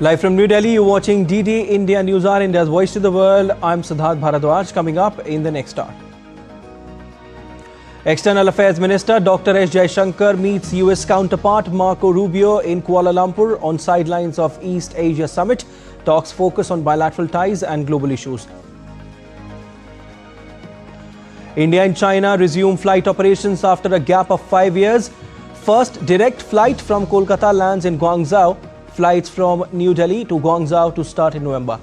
Live from New Delhi, you're watching DD India Newshour, India's voice to the world. I'm Chhath Puja. Coming up in the next hour. External Affairs Minister Dr. Jaishankar meets US counterpart Marco Rubio in Kuala Lumpur on sidelines of East Asia Summit. Talks focus on bilateral ties and global issues. India and China resume flight operations after a gap of 5 years. First direct flight from Kolkata lands in Guangzhou. Flights from New Delhi to Guangzhou to start in November.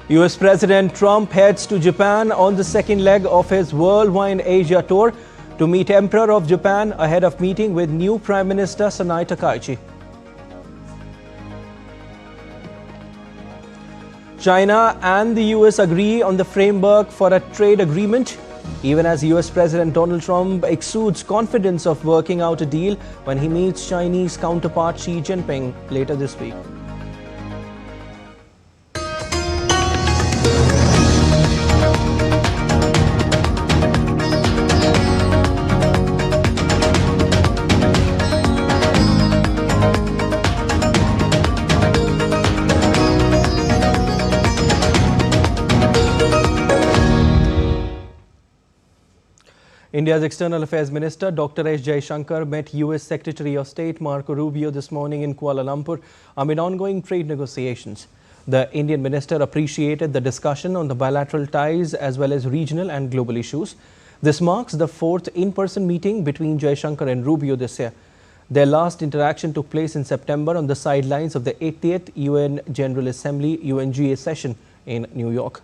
US President Trump heads to Japan on the second leg of his worldwide Asia tour to meet Emperor of Japan ahead of meeting with new Prime Minister Sanai Takaichi. China and the US agree on the framework for a trade agreement, even as US President Donald Trump exudes confidence of working out a deal when he meets Chinese counterpart Xi Jinping later this week. India's External Affairs Minister Dr. S. Jaishankar met US Secretary of State Marco Rubio this morning in Kuala Lumpur amid ongoing trade negotiations. The Indian minister appreciated the discussion on the bilateral ties as well as regional and global issues. This marks the fourth in-person meeting between Jaishankar and Rubio this year. Their last interaction took place in September on the sidelines of the 80th UN General Assembly UNGA session in New York.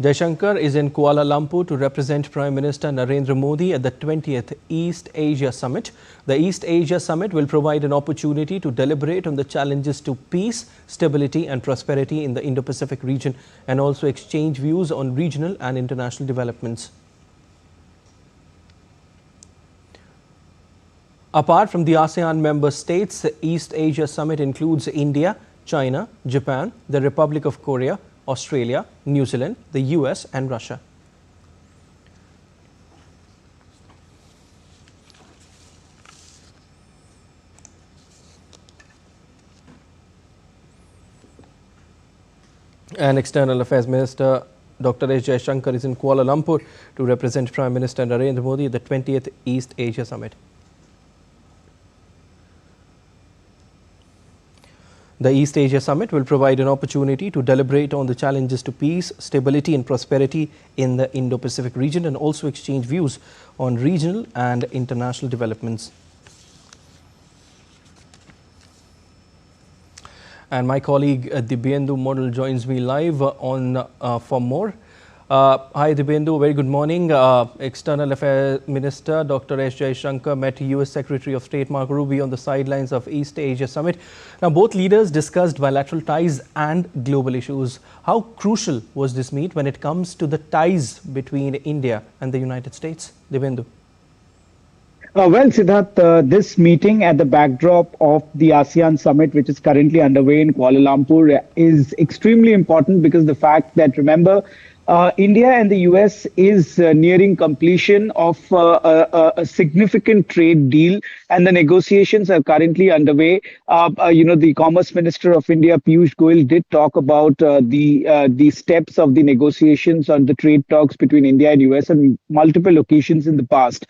Jaishankar is in Kuala Lumpur to represent Prime Minister Narendra Modi at the 20th East Asia Summit. The East Asia Summit will provide an opportunity to deliberate on the challenges to peace, stability and prosperity in the Indo-Pacific region and also exchange views on regional and international developments. Apart from the ASEAN member states, the East Asia Summit includes India, China, Japan, the Republic of Korea, Australia, New Zealand, the US and Russia. And External Affairs Minister Dr. S. Jaishankar is in Kuala Lumpur to represent Prime Minister Narendra Modi at the 20th East Asia Summit. The East Asia Summit will provide an opportunity to deliberate on the challenges to peace, stability and prosperity in the Indo-Pacific region and also exchange views on regional and international developments. And my colleague Dibyendu Model joins me live on for more. Hi Dibyendu, very good morning. External Affairs Minister Dr. S. Jaishankar met US Secretary of State Marco Rubio on the sidelines of East Asia Summit. Now both leaders discussed bilateral ties and global issues. How crucial was this meet when it comes to the ties between India and the United States? Dibyendu. Well, Siddharth, this meeting at the backdrop of the ASEAN summit, which is currently underway in Kuala Lumpur, is extremely important because the fact that, remember, India and the US is nearing completion of a significant trade deal, and the negotiations are currently underway. The Commerce Minister of India, Piyush Goyal, did talk about the steps of the negotiations on the trade talks between India and US on multiple occasions in the past.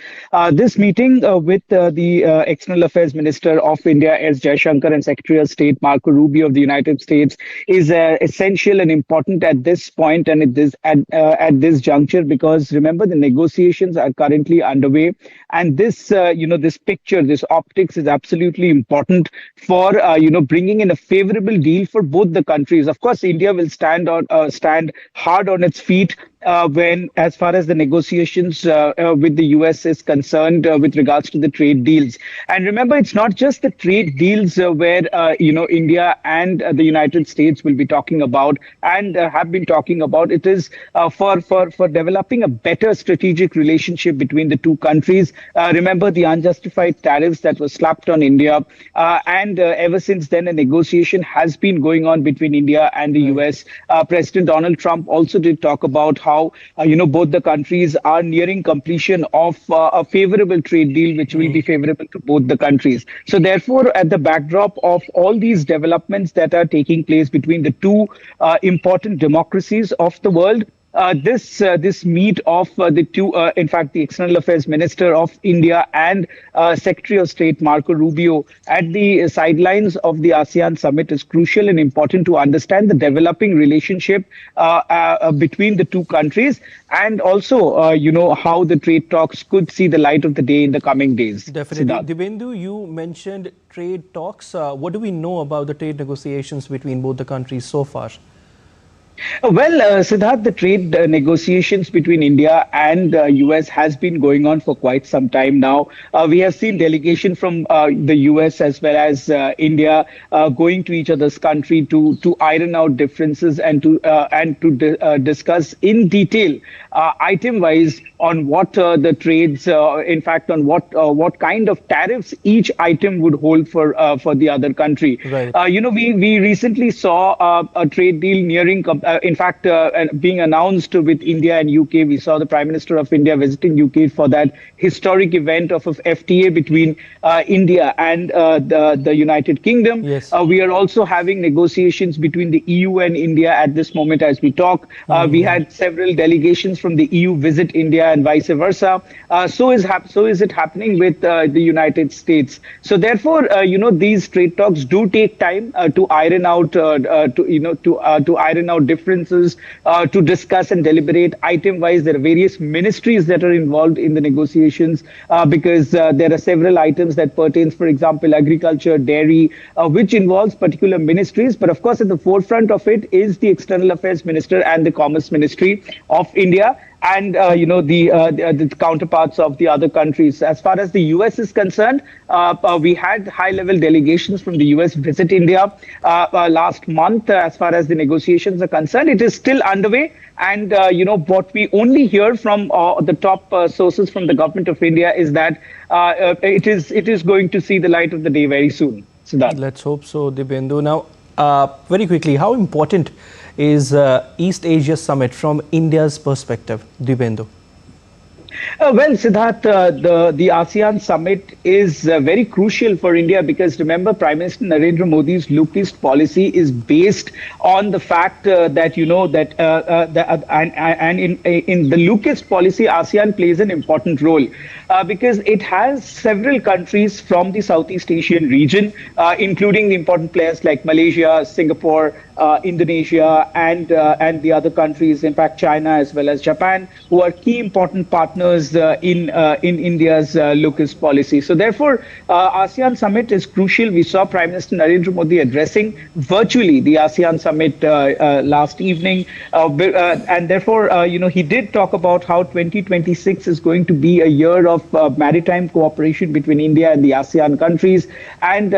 This meeting with the External Affairs Minister of India, S. Jaishankar, and Secretary of State Marco Rubio of the United States is essential and important at this point and at this juncture, because remember, the negotiations are currently underway, and this this picture, this optics is absolutely important for bringing in a favorable deal for both the countries. Of course, India will stand hard on its feet when, as far as the negotiations with the US is concerned, with regards to the trade deals. And remember, it's not just the trade deals where India and the United States will be talking about and have been talking about. It is for developing a better strategic relationship between the two countries. Remember the unjustified tariffs that were slapped on India, and ever since then, a negotiation has been going on between India and the US. President Donald Trump also did talk about how how, both the countries are nearing completion of a favorable trade deal, which will be favorable to both the countries. So therefore, at the backdrop of all these developments that are taking place between the two important democracies of the world, this meet of the two, in fact, the External Affairs Minister of India and Secretary of State Marco Rubio at the sidelines of the ASEAN summit is crucial and important to understand the developing relationship between the two countries, and also, how the trade talks could see the light of the day in the coming days. Definitely. Siddharth. Dibendu, you mentioned trade talks. What do we know about the trade negotiations between both the countries so far? Well, Siddharth, the trade negotiations between India and US has been going on for quite some time now. We have seen delegation from the US as well as India going to each other's country to iron out differences and to discuss in detail, item-wise, on what the trades, in fact, on what kind of tariffs each item would hold for the other country. Right. We recently saw a trade deal nearing. In fact, being announced with India and UK, we saw the Prime Minister of India visiting UK for that historic event of FTA between India and the United Kingdom. Yes. We are also having negotiations between the EU and India at this moment as we talk. We had several delegations from the EU visit India and vice versa. So is it happening with the United States. So therefore, these trade talks do take time to iron out, to iron out differences, to discuss and deliberate item-wise. There are various ministries that are involved in the negotiations because there are several items that pertains, for example, agriculture, dairy, which involves particular ministries. But of course, at the forefront of it is the External Affairs Minister and the Commerce Ministry of India, and the counterparts of the other countries. As far as the US is concerned, we had high-level delegations from the US visit India last month. As far as the negotiations are concerned, it is still underway. And what we only hear from the top sources from the government of India is that it is going to see the light of the day very soon. Siddharth. Let's hope so, Dibendu. Now, very quickly, how important is East Asia Summit from India's perspective, Dibendu? Well, Siddharth, the ASEAN summit is very crucial for India because remember, Prime Minister Narendra Modi's Look East policy is based on the fact that in the Look East policy, ASEAN plays an important role because it has several countries from the Southeast Asian region, including the important players like Malaysia, Singapore, Indonesia, and the other countries, in fact, China as well as Japan, who are key important partners in India's Look East policy. So therefore, ASEAN summit is crucial. We saw Prime Minister Narendra Modi addressing virtually the ASEAN summit last evening, and therefore, he did talk about how 2026 is going to be a year of maritime cooperation between India and the ASEAN countries, and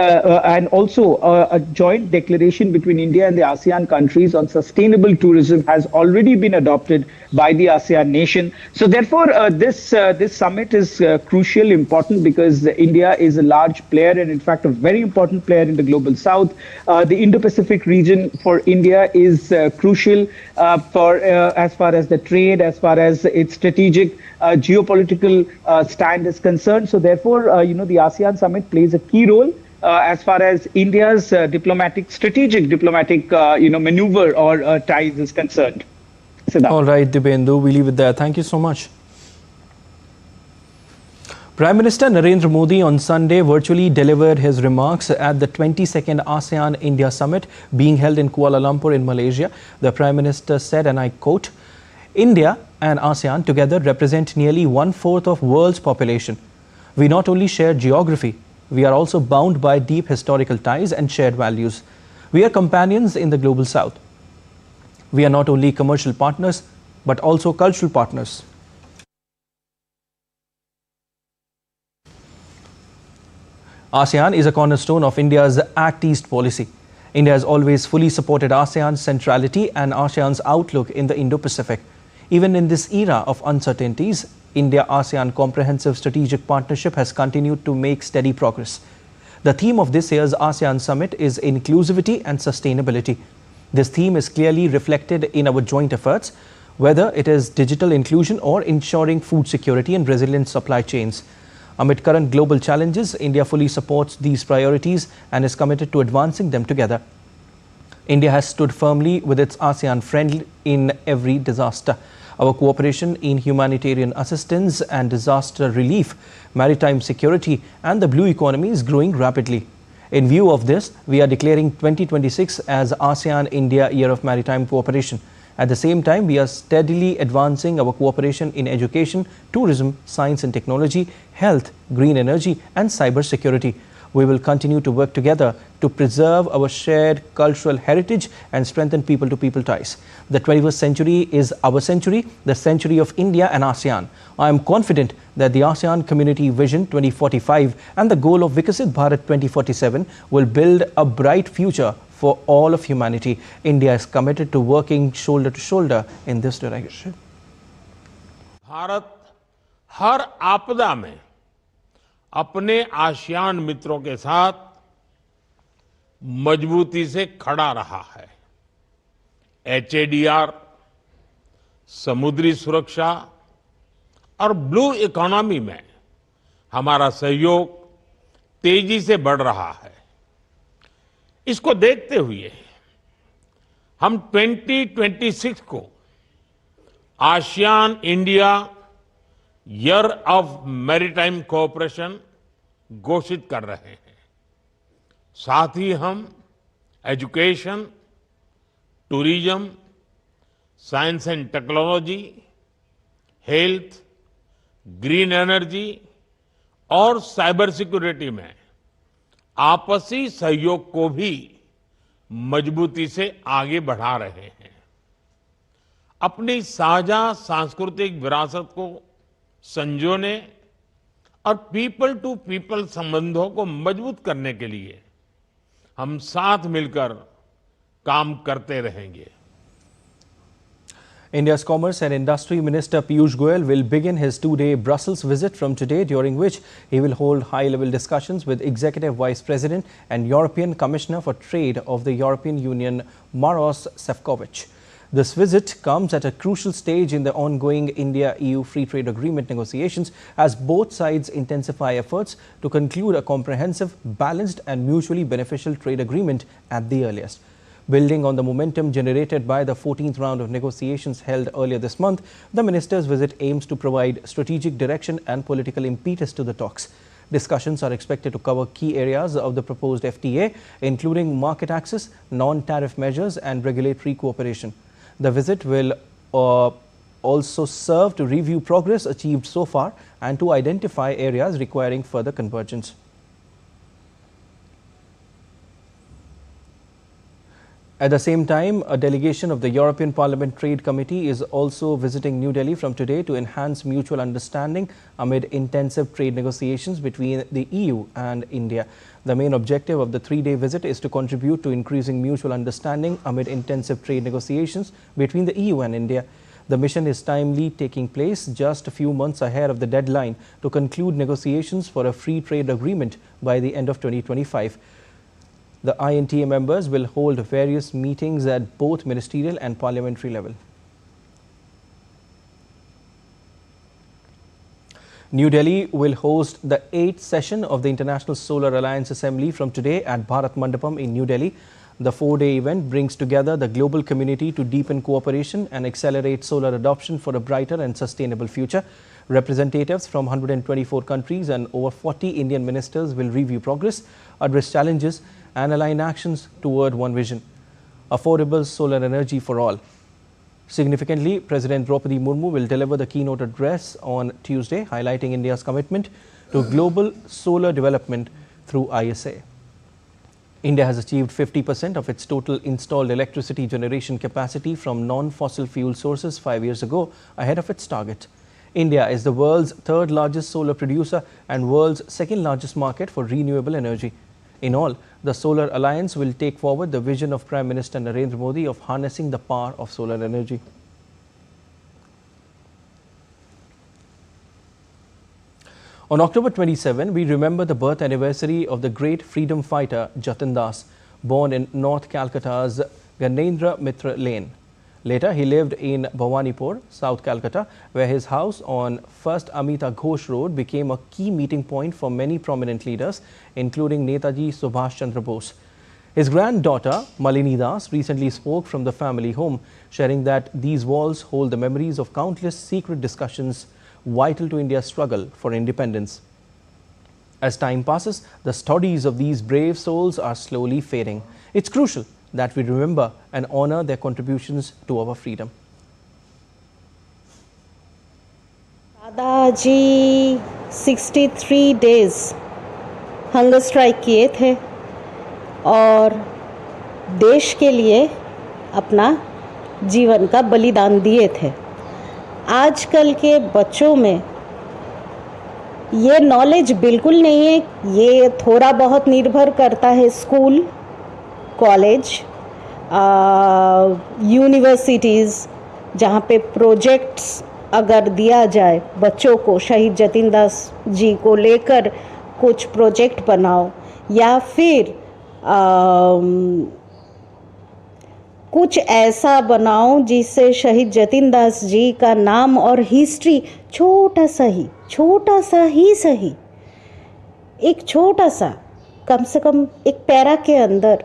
also a joint declaration between India and the ASEAN countries on sustainable tourism has already been adopted by the ASEAN nation. So therefore, this summit is crucial, important, because India is a large player and in fact a very important player in the global south. The Indo-Pacific region for India is crucial for as far as the trade, as far as its strategic geopolitical stand is concerned. So therefore, the ASEAN summit plays a key role as far as India's strategic diplomatic maneuver or ties is concerned. Siddharth. All right, Dibendu, we leave it there. Thank you so much. Prime Minister Narendra Modi on Sunday virtually delivered his remarks at the 22nd ASEAN-India Summit being held in Kuala Lumpur in Malaysia. The Prime Minister said, and I quote, "India and ASEAN together represent nearly 1/4 of world's population. We not only share geography, we are also bound by deep historical ties and shared values. We are companions in the global south. We are not only commercial partners, but also cultural partners." ASEAN is a cornerstone of India's Act East policy. India has always fully supported ASEAN's centrality and ASEAN's outlook in the Indo-Pacific. Even in this era of uncertainties, India-ASEAN Comprehensive Strategic Partnership has continued to make steady progress. The theme of this year's ASEAN Summit is inclusivity and sustainability. This theme is clearly reflected in our joint efforts. whether it is digital inclusion or ensuring food security and resilient supply chains. Amid current global challenges, India fully supports these priorities and is committed to advancing them together. India has stood firmly with its ASEAN friend in every disaster. Our cooperation in humanitarian assistance and disaster relief, maritime security and the blue economy is growing rapidly. In view of this, we are declaring 2026 as ASEAN-India Year of Maritime Cooperation. At the same time, we are steadily advancing our cooperation in education, tourism, science and technology, health, green energy and cyber security. We will continue to work together to preserve our shared cultural heritage and strengthen people-to-people ties. The 21st century is our century, the century of India and ASEAN. I am confident that the ASEAN Community Vision 2045 and the goal of Vikasit Bharat 2047 will build a bright future for all of humanity. India is committed to working shoulder to shoulder in this direction. Bharat हर आपदा में अपने ASEAN मित्रों के साथ मजबूती से खड़ा रहा है। एचएडीआर, समुद्री सुरक्षा और ब्लू इकोनॉमी में हमारा सहयोग तेजी से बढ़ रहा है। इसको देखते हुए हम 2026 को ASEAN India year of maritime cooperation घोषित कर रहे हैं। साथ ही हम education, tourism, science and technology, health, green energy और साइबर सिक्योरिटी में आपसी सहयोग को भी मजबूती से आगे बढ़ा रहे हैं। अपनी साझा सांस्कृतिक विरासत को संजोने और पीपल टू पीपल संबंधों को मजबूत करने के लिए हम साथ मिलकर काम करते रहेंगे। India's Commerce and Industry Minister Piyush Goyal will begin his two-day Brussels visit from today, during which he will hold high-level discussions with Executive Vice President and European Commissioner for Trade of the European Union, Maros Sefcovic. This visit comes at a crucial stage in the ongoing India-EU Free Trade Agreement negotiations as both sides intensify efforts to conclude a comprehensive, balanced and mutually beneficial trade agreement at the earliest. Building on the momentum generated by the 14th round of negotiations held earlier this month, the minister's visit aims to provide strategic direction and political impetus to the talks. Discussions are expected to cover key areas of the proposed FTA, including market access, non-tariff measures and regulatory cooperation. The visit will also serve to review progress achieved so far and to identify areas requiring further convergence. At the same time, a delegation of the European Parliament Trade Committee is also visiting New Delhi from today to enhance mutual understanding amid intensive trade negotiations between the EU and India. The main objective of the three-day visit is to contribute to increasing mutual understanding amid intensive trade negotiations between the EU and India. The mission is timely, taking place just a few months ahead of the deadline to conclude negotiations for a free trade agreement by the end of 2025. The INTA members will hold various meetings at both ministerial and parliamentary level. New Delhi will host the 8th session of the International Solar Alliance Assembly from today at Bharat Mandapam in New Delhi. The four-day event brings together the global community to deepen cooperation and accelerate solar adoption for a brighter and sustainable future. Representatives from 124 countries and over 40 Indian ministers will review progress, address challenges and align actions toward one vision: affordable solar energy for all. Significantly, President Draupadi Murmu will deliver the keynote address on Tuesday, highlighting India's commitment to global solar development through ISA. India has achieved 50% of its total installed electricity generation capacity from non-fossil fuel sources 5 years ago, ahead of its target. India is the world's third largest solar producer and world's second largest market for renewable energy. In all, the Solar Alliance will take forward the vision of Prime Minister Narendra Modi of harnessing the power of solar energy. On October 27, we remember the birth anniversary of the great freedom fighter Jatin, born in North Calcutta's Ganendra Mitra Lane. Later, he lived in Bhawanipur, South Calcutta, where his house on 1st Amita Ghosh Road became a key meeting point for many prominent leaders, including Netaji Subhash Chandra Bose. His granddaughter, Malini Das, recently spoke from the family home, sharing that these walls hold the memories of countless secret discussions vital to India's struggle for independence. As time passes, the stories of these brave souls are slowly fading. It's crucial that we remember and honor their contributions to our freedom. दादाजी 63 days hunger strike किए थे और देश के लिए अपना जीवन का बलिदान दिए थे। आजकल के बच्चों में ये नॉलेज बिल्कुल नहीं है। ये थोड़ा बहुत निर्भर करता है स्कूल, कॉलेज, यूनिवर्सिटीज़, जहाँ पे प्रोजेक्ट्स अगर दिया जाए बच्चों को, शहीद जतिन दास जी को लेकर कुछ प्रोजेक्ट बनाओ या फिर कुछ ऐसा बनाओ जिससे शहीद जतिन दास जी का नाम और हिस्ट्री छोटा सा ही सही, एक छोटा सा, कम से कम एक पैरा के अंदर,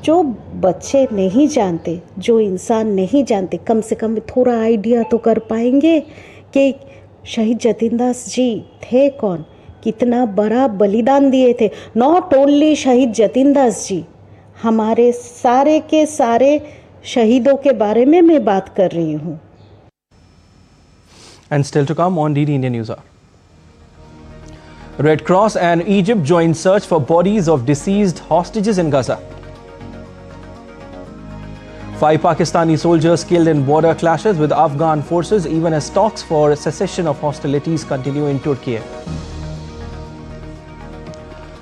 जो बच्चे नहीं जानते, जो इंसान नहीं जानते, कम से कम थोड़ा आइडिया तो कर पाएंगे कि शहीद जतिन दास जी थे कौन, कितना बड़ा बलिदान दिए थे। नॉट ओनली शहीद जतिन दास जी, हमारे सारे के सारे शहीदों के बारे में मैं बात कर रही हूँ। And still to come on DD India Newshour. Red Cross and Egypt join search for bodies of deceased hostages in Gaza. 5 Pakistani soldiers killed in border clashes with Afghan forces, even as talks for cessation of hostilities continue in Turkey.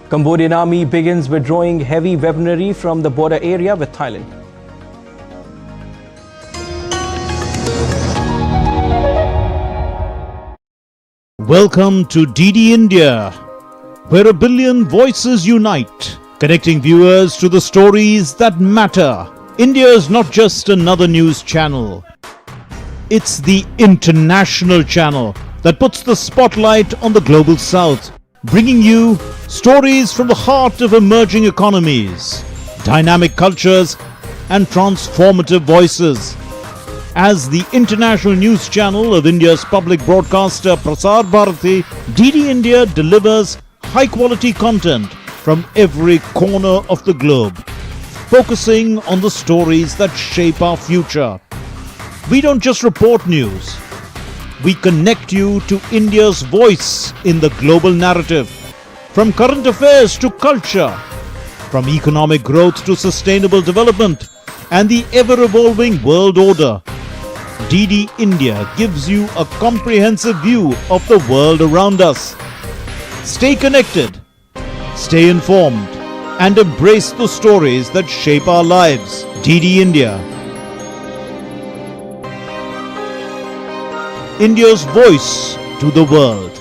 Cambodian army begins withdrawing heavy weaponry from the border area with Thailand. Welcome to DD India, where a billion voices unite, connecting viewers to the stories that matter. India is not just another news channel. It's the international channel that puts the spotlight on the global south, bringing you stories from the heart of emerging economies, dynamic cultures, and transformative voices. As the international news channel of India's public broadcaster Prasar Bharati, DD India delivers high-quality content from every corner of the globe, focusing on the stories that shape our future. We don't just report news. We connect you to India's voice in the global narrative. From current affairs to culture, from economic growth to sustainable development and the ever-evolving world order, DD India gives you a comprehensive view of the world around us. Stay connected, stay informed, and embrace the stories that shape our lives. DD India, India's voice to the world.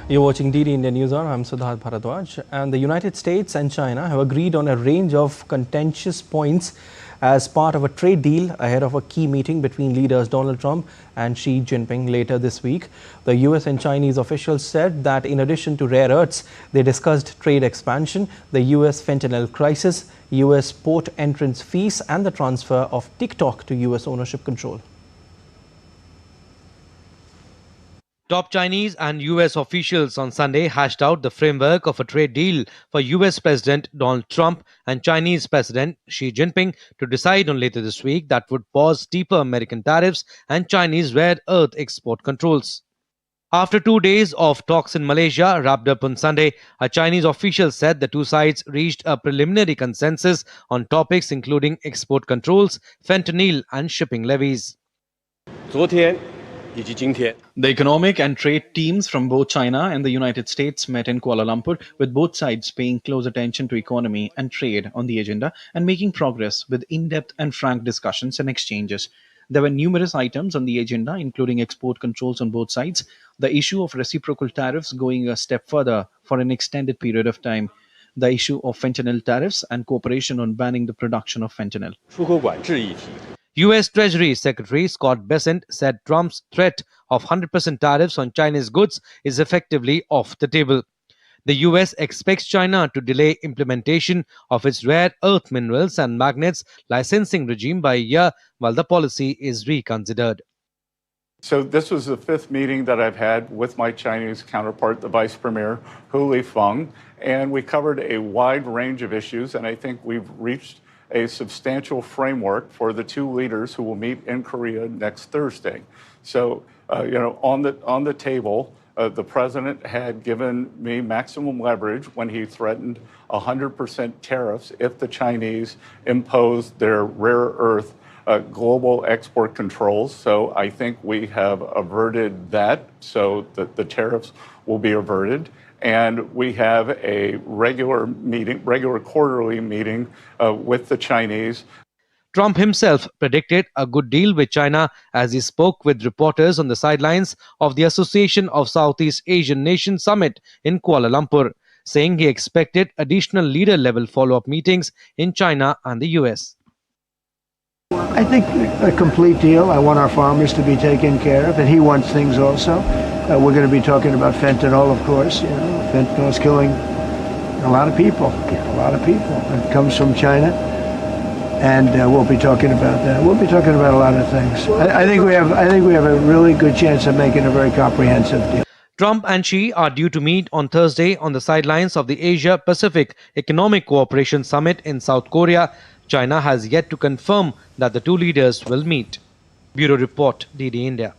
You're watching DD India Newshour. I'm Siddharth Bharadwaj. And the United States and China have agreed on a range of contentious points as part of a trade deal ahead of a key meeting between leaders Donald Trump and Xi Jinping later this week. The US and Chinese officials said that in addition to rare earths, they discussed trade expansion, the US fentanyl crisis, US port entrance fees, and the transfer of TikTok to US ownership control. Top Chinese and US officials on Sunday hashed out the framework of a trade deal for US President Donald Trump and Chinese President Xi Jinping to decide on later this week that would pause steeper American tariffs and Chinese rare earth export controls. After 2 days of talks in Malaysia wrapped up on Sunday, a Chinese official said the two sides reached a preliminary consensus on topics including export controls, fentanyl, and shipping levies. The economic and trade teams from both China and the United States met in Kuala Lumpur, with both sides paying close attention to economy and trade on the agenda and making progress with in-depth and frank discussions and exchanges. There were numerous items on the agenda, including export controls on both sides, the issue of reciprocal tariffs going a step further for an extended period of time, the issue of fentanyl tariffs and cooperation on banning the production of fentanyl. U.S. Treasury Secretary Scott Bessent said Trump's threat of 100% tariffs on Chinese goods is effectively off the table. The U.S. expects China to delay implementation of its rare earth minerals and magnets licensing regime by a year while the policy is reconsidered. So this was the fifth meeting that I've had with my Chinese counterpart, the Vice Premier, Hu Lifeng, and we covered a wide range of issues, and I think we've reached a substantial framework for the two leaders who will meet in Korea next Thursday. So, on the table, the president had given me maximum leverage when he threatened 100% tariffs if the Chinese imposed their rare earth global export controls. So I think we have averted that, so that the tariffs will be averted. And we have a regular quarterly meeting with the Chinese. Trump himself predicted a good deal with China as he spoke with reporters on the sidelines of the Association of Southeast Asian Nations Summit in Kuala Lumpur, saying he expected additional leader-level follow-up meetings in China and the US. I think a complete deal. I want our farmers to be taken care of, and he wants things also. We're going to be talking about fentanyl, of course. Fentanyl is killing a lot of people. It comes from China, and we'll be talking about that. We'll be talking about a lot of things. I think we have a really good chance of making a very comprehensive deal. Trump and Xi are due to meet on Thursday on the sidelines of the Asia-Pacific Economic Cooperation Summit in South Korea. China has yet to confirm that the two leaders will meet. Bureau Report, DD India.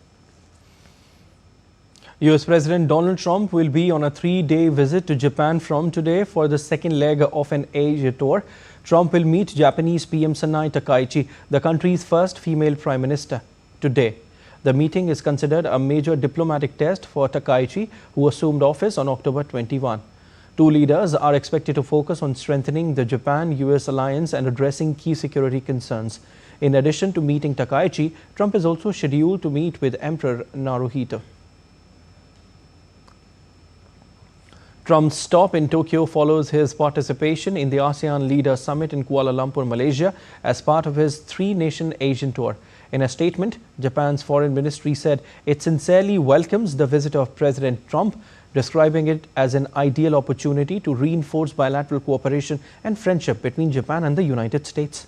US President Donald Trump will be on a 3-day visit to Japan from today for the second leg of an Asia tour. Trump will meet Japanese PM Sanai Takaichi, the country's first female prime minister, today. The meeting is considered a major diplomatic test for Takaichi, who assumed office on October 21. Two leaders are expected to focus on strengthening the Japan-US alliance and addressing key security concerns. In addition to meeting Takaichi, Trump is also scheduled to meet with Emperor Naruhito. Trump's stop in Tokyo follows his participation in the ASEAN Leader Summit in Kuala Lumpur, Malaysia, as part of his three-nation Asian tour. In a statement, Japan's foreign ministry said it sincerely welcomes the visit of President Trump, describing it as an ideal opportunity to reinforce bilateral cooperation and friendship between Japan and the United States.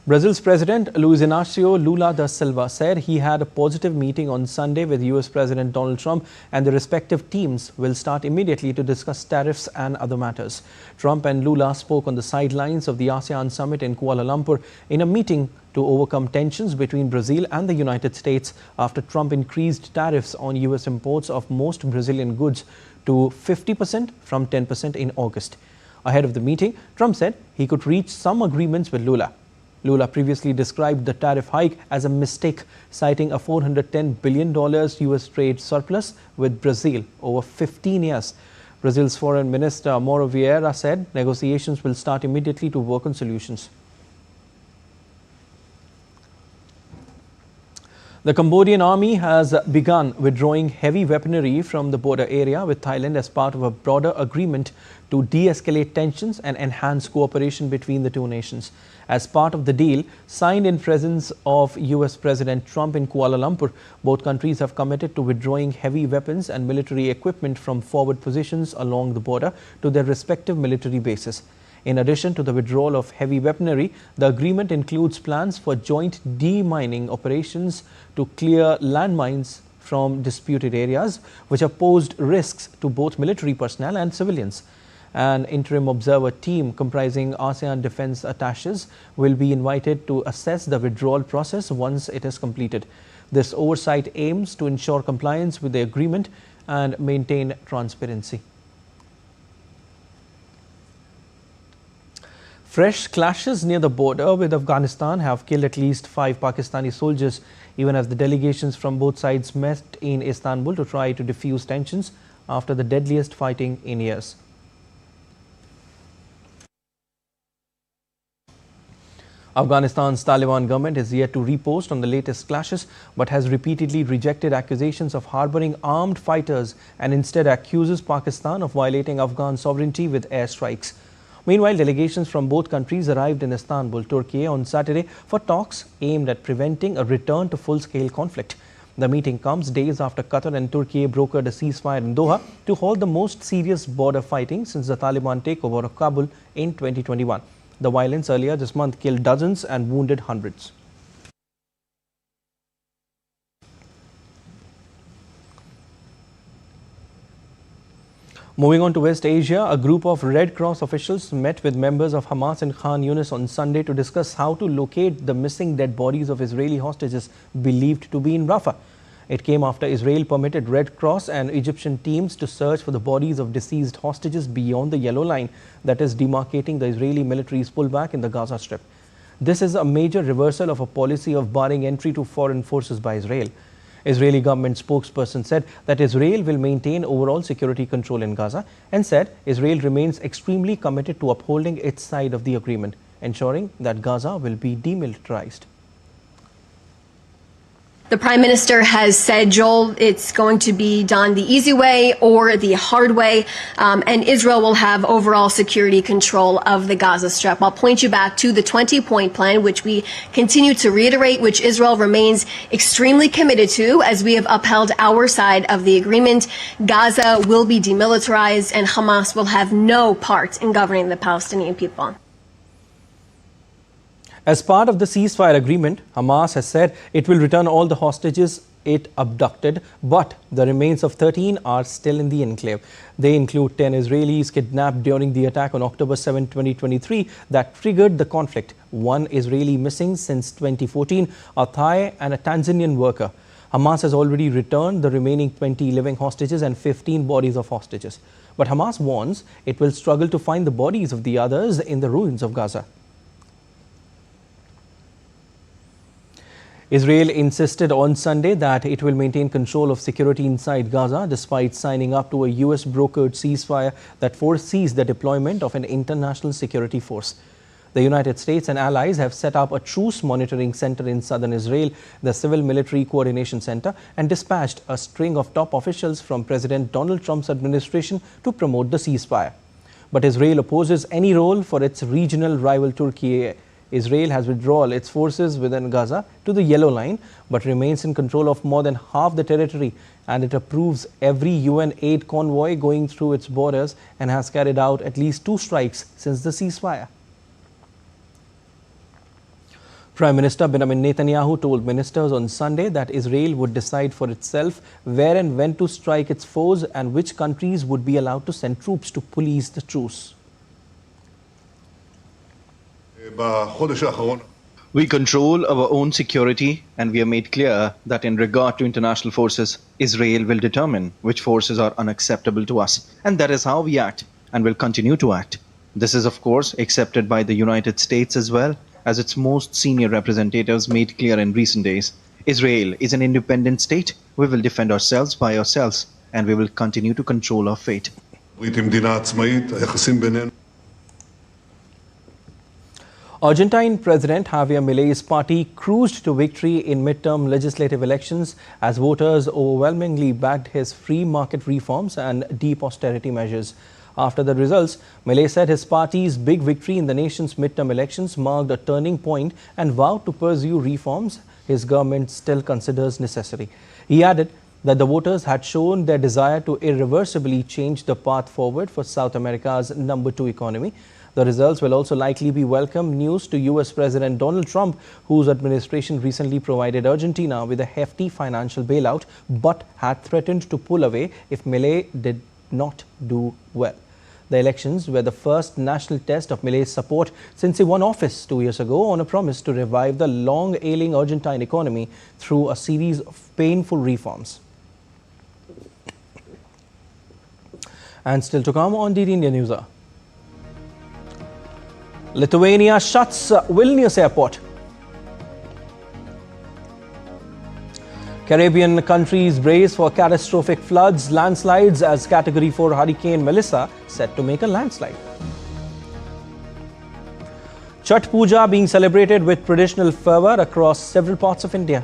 Brazil's President Luiz Inácio Lula da Silva said he had a positive meeting on Sunday with US President Donald Trump, and the respective teams will start immediately to discuss tariffs and other matters. Trump and Lula spoke on the sidelines of the ASEAN summit in Kuala Lumpur in a meeting to overcome tensions between Brazil and the United States after Trump increased tariffs on US imports of most Brazilian goods to 50% from 10% in August. Ahead of the meeting, Trump said he could reach some agreements with Lula. Lula previously described the tariff hike as a mistake, citing a $410 billion US trade surplus with Brazil over 15 years. Brazil's Foreign Minister Mauro Vieira said negotiations will start immediately to work on solutions. The Cambodian army has begun withdrawing heavy weaponry from the border area with Thailand as part of a broader agreement to de-escalate tensions and enhance cooperation between the two nations. As part of the deal, signed in presence of US President Trump in Kuala Lumpur, both countries have committed to withdrawing heavy weapons and military equipment from forward positions along the border to their respective military bases. In addition to the withdrawal of heavy weaponry, the agreement includes plans for joint demining operations to clear landmines from disputed areas, which have posed risks to both military personnel and civilians. An interim observer team comprising ASEAN defense attaches will be invited to assess the withdrawal process once it is completed. This oversight aims to ensure compliance with the agreement and maintain transparency. Fresh clashes near the border with Afghanistan have killed at least 5 Pakistani soldiers, even as the delegations from both sides met in Istanbul to try to defuse tensions after the deadliest fighting in years. Afghanistan's Taliban government is yet to repost on the latest clashes, but has repeatedly rejected accusations of harboring armed fighters and instead accuses Pakistan of violating Afghan sovereignty with airstrikes. Meanwhile, delegations from both countries arrived in Istanbul, Turkey on Saturday for talks aimed at preventing a return to full-scale conflict. The meeting comes days after Qatar and Turkey brokered a ceasefire in Doha to halt the most serious border fighting since the Taliban takeover of Kabul in 2021. The violence earlier this month killed dozens and wounded hundreds. Moving on to West Asia, a group of Red Cross officials met with members of Hamas in Khan Yunis on Sunday to discuss how to locate the missing dead bodies of Israeli hostages believed to be in Rafah. It came after Israel permitted Red Cross and Egyptian teams to search for the bodies of deceased hostages beyond the yellow line that is demarcating the Israeli military's pullback in the Gaza Strip. This is a major reversal of a policy of barring entry to foreign forces by Israel. Israeli government spokesperson said that Israel will maintain overall security control in Gaza and said Israel remains extremely committed to upholding its side of the agreement, ensuring that Gaza will be demilitarized. The Prime Minister has said, Joel, it's going to be done the easy way or the hard way, and Israel will have overall security control of the Gaza Strip. I'll point you back to the 20-point plan, which we continue to reiterate, which Israel remains extremely committed to as we have upheld our side of the agreement. Gaza will be demilitarized and Hamas will have no part in governing the Palestinian people. As part of the ceasefire agreement, Hamas has said it will return all the hostages it abducted, but the remains of 13 are still in the enclave. They include 10 Israelis kidnapped during the attack on October 7, 2023 that triggered the conflict, 1 Israeli missing since 2014, a Thai and a Tanzanian worker. Hamas has already returned the remaining 20 living hostages and 15 bodies of hostages. But Hamas warns it will struggle to find the bodies of the others in the ruins of Gaza. Israel insisted on Sunday that it will maintain control of security inside Gaza despite signing up to a US brokered ceasefire that foresees the deployment of an international security force. The United States and allies have set up a truce monitoring center in southern Israel, the Civil Military Coordination Center, and dispatched a string of top officials from President Donald Trump's administration to promote the ceasefire. But Israel opposes any role for its regional rival Turkey. Israel has withdrawn its forces within Gaza to the yellow line, but remains in control of more than half the territory, and it approves every UN aid convoy going through its borders and has carried out at least 2 strikes since the ceasefire. Prime Minister Benjamin Netanyahu told ministers on Sunday that Israel would decide for itself where and when to strike its foes and which countries would be allowed to send troops to police the truce. We control our own security, and we have made clear that in regard to international forces, Israel will determine which forces are unacceptable to us. And that is how we act and will continue to act. This is, of course, accepted by the United States as well, as its most senior representatives made clear in recent days. Israel is an independent state. We will defend ourselves by ourselves, and we will continue to control our fate. Argentine President Javier Milei's party cruised to victory in midterm legislative elections as voters overwhelmingly backed his free market reforms and deep austerity measures. After the results, Milei said his party's big victory in the nation's midterm elections marked a turning point and vowed to pursue reforms his government still considers necessary. He added that the voters had shown their desire to irreversibly change the path forward for South America's number 2 economy. The results will also likely be welcome news to US President Donald Trump, whose administration recently provided Argentina with a hefty financial bailout, but had threatened to pull away if Milei did not do well. The elections were the first national test of Milei's support since he won office 2 years ago on a promise to revive the long-ailing Argentine economy through a series of painful reforms. And still to come on DD India Newshour. Lithuania shuts Vilnius airport. Caribbean countries brace for catastrophic floods, landslides as Category 4 Hurricane Melissa set to make a landslide. Chhath Puja being celebrated with traditional fervour across several parts of India.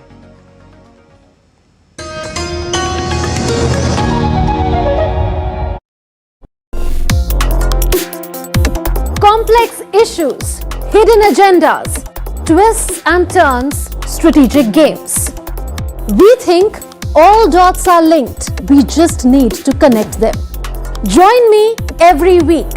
Complex issues, hidden agendas, twists and turns, strategic games. We think all dots are linked. We just need to connect them. Join me every week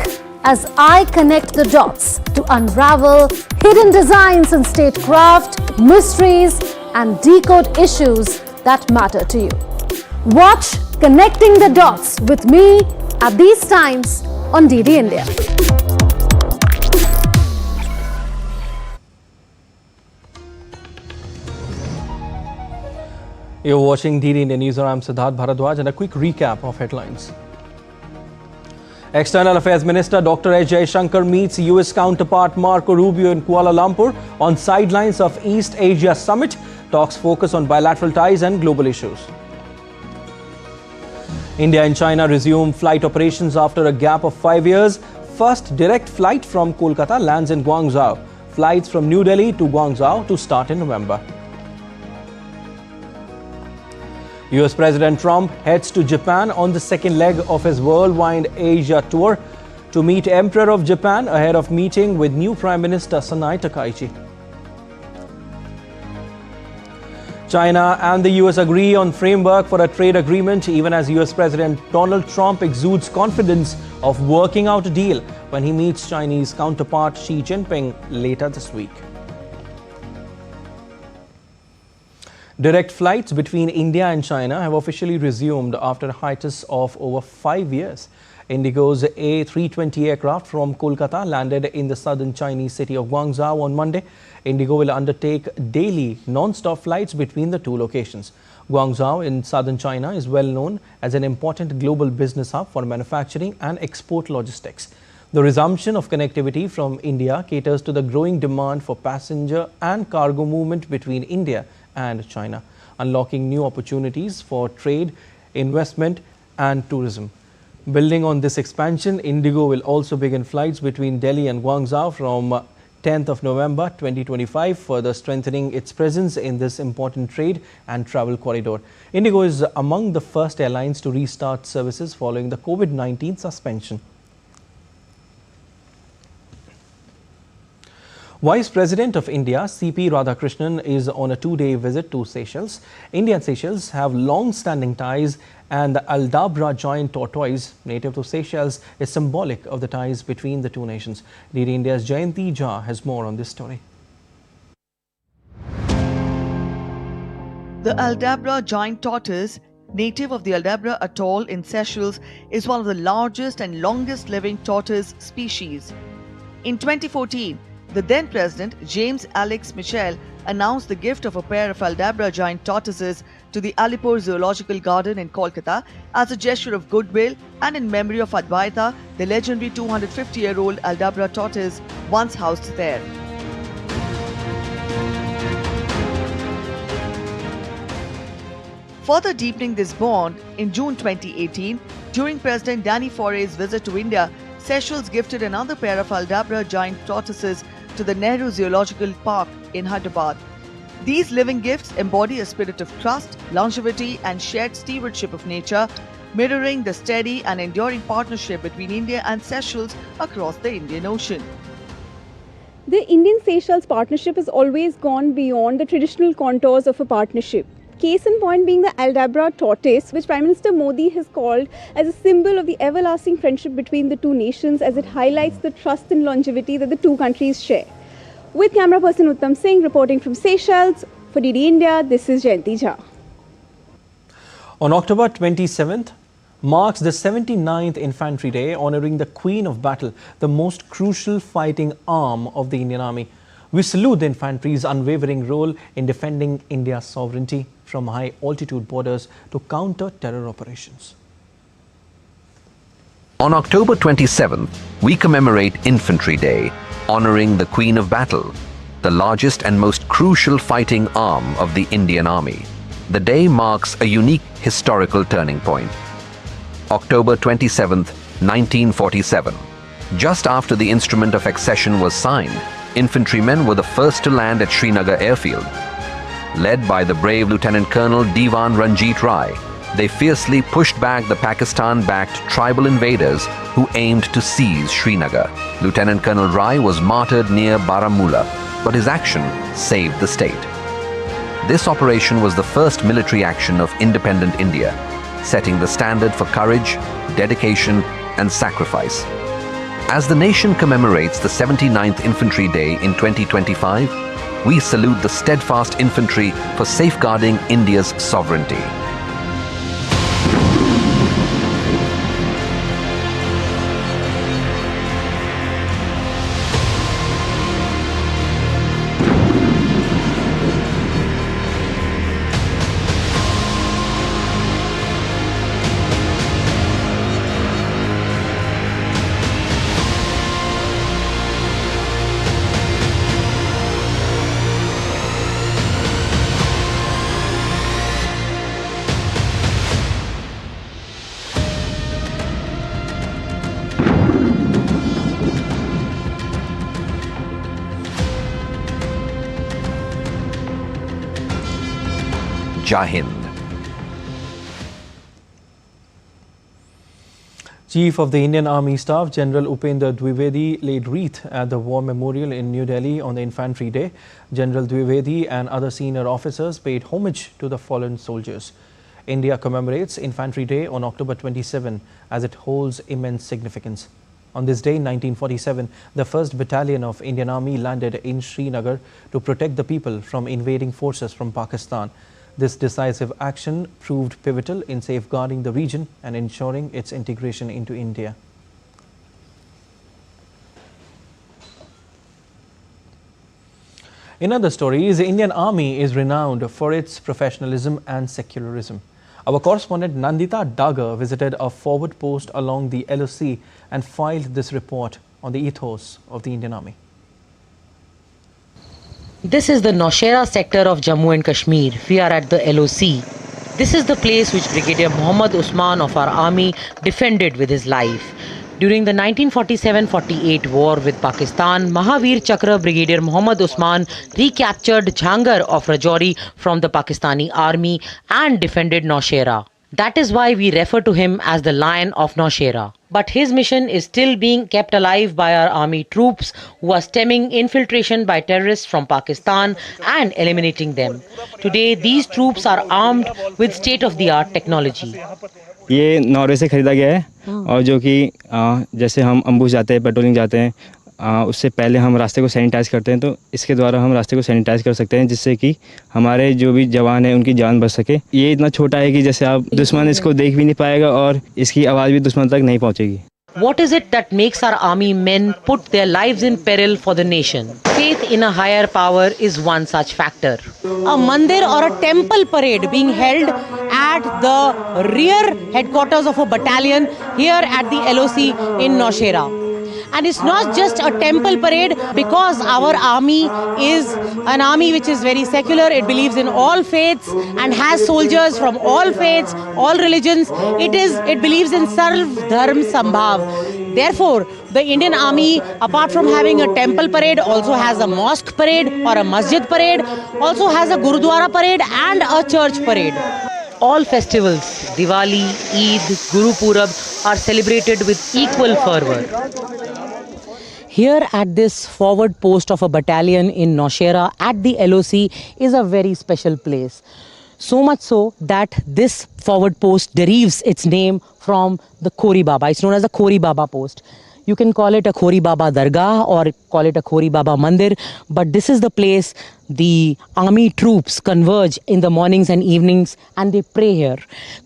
as I connect the dots to unravel hidden designs in statecraft, mysteries, and decode issues that matter to you. Watch Connecting the Dots with me at these times on DD India. You're watching DD India Newshour. I'm Siddharth Bharadwaj, and a quick recap of headlines. External Affairs Minister Dr. S. Jaishankar meets US counterpart Marco Rubio in Kuala Lumpur on sidelines of East Asia Summit. Talks focus on bilateral ties and global issues. India and China resume flight operations after a gap of 5 years. First direct flight from Kolkata lands in Guangzhou. Flights from New Delhi to Guangzhou to start in November. US President Trump heads to Japan on the second leg of his worldwide Asia tour to meet Emperor of Japan ahead of meeting with new Prime Minister Sanai Takaichi. China and the US agree on framework for a trade agreement even as US President Donald Trump exudes confidence of working out a deal when he meets Chinese counterpart Xi Jinping later this week. Direct flights between India and China have officially resumed after a hiatus of over 5 years. Indigo's A320 aircraft from Kolkata landed in the southern Chinese city of Guangzhou on Monday. Indigo will undertake daily non-stop flights between the two locations. Guangzhou in southern China is well known as an important global business hub for manufacturing and export logistics. The resumption of connectivity from India caters to the growing demand for passenger and cargo movement between India and China, unlocking new opportunities for trade, investment and tourism. Building on this expansion, Indigo will also begin flights between Delhi and Guangzhou from 10th of November 2025, further strengthening its presence in this important trade and travel corridor. Indigo is among the first airlines to restart services following the COVID-19 suspension. Vice President of India, C.P. Radhakrishnan, is on a 2-day visit to Seychelles. India and Seychelles have long-standing ties, and the Aldabra giant tortoise, native to Seychelles, is symbolic of the ties between the two nations. DD India's Jatin Jha has more on this story. The Aldabra giant tortoise, native of the Aldabra atoll in Seychelles, is one of the largest and longest living tortoise species. In 2014, the then President, James Alex Mitchell, announced the gift of a pair of Aldabra giant tortoises to the Alipur Zoological Garden in Kolkata as a gesture of goodwill and in memory of Advaita, the legendary 250-year-old Aldabra tortoise once housed there. Further deepening this bond, in June 2018, during President Danny Foray's visit to India, Seychelles gifted another pair of Aldabra giant tortoises to the Nehru Zoological Park in Hyderabad. These living gifts embody a spirit of trust, longevity and shared stewardship of nature, mirroring the steady and enduring partnership between India and Seychelles across the Indian Ocean. The Indian-Seychelles partnership has always gone beyond the traditional contours of a partnership. Case in point being the Aldabra tortoise, which Prime Minister Modi has called as a symbol of the everlasting friendship between the two nations as it highlights the trust and longevity that the two countries share. With camera person Uttam Singh reporting from Seychelles, for DD India, this is Jatin Jha. On October 27th marks the 79th Infantry Day, honouring the Queen of Battle, the most crucial fighting arm of the Indian Army. We salute the infantry's unwavering role in defending India's sovereignty from high-altitude borders to counter terror operations. On October 27th, we commemorate Infantry Day, honouring the Queen of Battle, the largest and most crucial fighting arm of the Indian Army. The day marks a unique historical turning point. October 27th, 1947. Just after the instrument of accession was signed, infantrymen were the first to land at Srinagar airfield. Led by the brave Lieutenant Colonel Diwan Ranjit Rai, they fiercely pushed back the Pakistan-backed tribal invaders who aimed to seize Srinagar. Lieutenant Colonel Rai was martyred near Baramulla, but his action saved the state. This operation was the first military action of independent India, setting the standard for courage, dedication, and sacrifice. As the nation commemorates the 79th Infantry Day in 2025, we salute the steadfast infantry for safeguarding India's sovereignty. Jai Hind. Chief of the Indian Army Staff, General Upendra Dwivedi, laid wreath at the War Memorial in New Delhi on the Infantry Day. General Dwivedi and other senior officers paid homage to the fallen soldiers. India commemorates Infantry Day on October 27 as it holds immense significance. On this day in 1947, the 1st Battalion of Indian Army landed in Srinagar to protect the people from invading forces from Pakistan. This decisive action proved pivotal in safeguarding the region and ensuring its integration into India. In other stories, the Indian Army is renowned for its professionalism and secularism. Our correspondent Nandita Dagar visited a forward post along the LOC and filed this report on the ethos of the Indian Army. This is the Nowshera sector of Jammu and Kashmir. We are at the LOC. This is the place which Brigadier Mohammad Usman of our army defended with his life. During the 1947-48 war with Pakistan, Mahavir Chakra Brigadier Mohammad Usman recaptured Jhangar of Rajouri from the Pakistani army and defended Nowshera. That is why we refer to him as the Lion of Nowshera. But his mission is still being kept alive by our army troops who are stemming infiltration by terrorists from Pakistan and eliminating them. Today, these troops are armed with state-of-the-art technology. ये Norway से खरीदा गया है और जो कि जैसे हम अम्बुश जाते हैं, पेट्रोलिंग जाते हैं, उससे पहले हम रास्ते को सैनिटाइज करते हैं, तो इसके द्वारा हम रास्ते को सैनिटाइज कर सकते हैं जिससे कि हमारे जो भी जवान हैं उनकी जान बच सके। ये इतना छोटा है कि जैसे आप दुश्मन इसको देख भी नहीं पाएगा और इसकी आवाज़ भी दुश्मन तक नहीं पहुंचेगी। What is it that makes our army men put their lives in peril for the nation? Faith in a higher power is one such factor. A mandir or a temple parade being held at the rear headquarters of a battalion here at the LOC in Nowshera. And it's not just a temple parade because our army is an army which is very secular. It believes in all faiths and has soldiers from all faiths, all religions. It believes in Sarv Dharm Sambhav. Therefore, the Indian Army, apart from having a temple parade, also has a mosque parade or a masjid parade, also has a Gurudwara parade and a church parade. All festivals, Diwali, Eid, Guru Purab, are celebrated with equal fervor. Here at this forward post of a battalion in Nowshera at the LOC is a very special place. So much so that this forward post derives its name from the Khori Baba. It's known as the Khori Baba post. You can call it a Khori Baba Dargah or call it a Khori Baba Mandir, but this is the place the army troops converge in the mornings and evenings and they pray here.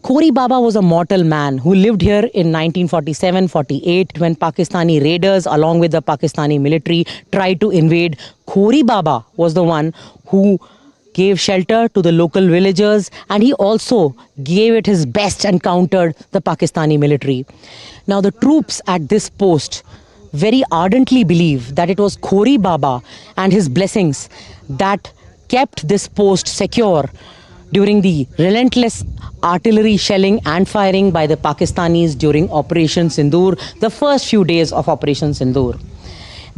Khori Baba was a mortal man who lived here in 1947-48 when Pakistani raiders along with the Pakistani military tried to invade. Khori Baba was the one who gave shelter to the local villagers and he also gave it his best and countered the Pakistani military. Now the troops at this post very ardently believe that it was Khori Baba and his blessings that kept this post secure during the relentless artillery shelling and firing by the Pakistanis during Operation Sindoor, the first few days of Operation Sindoor.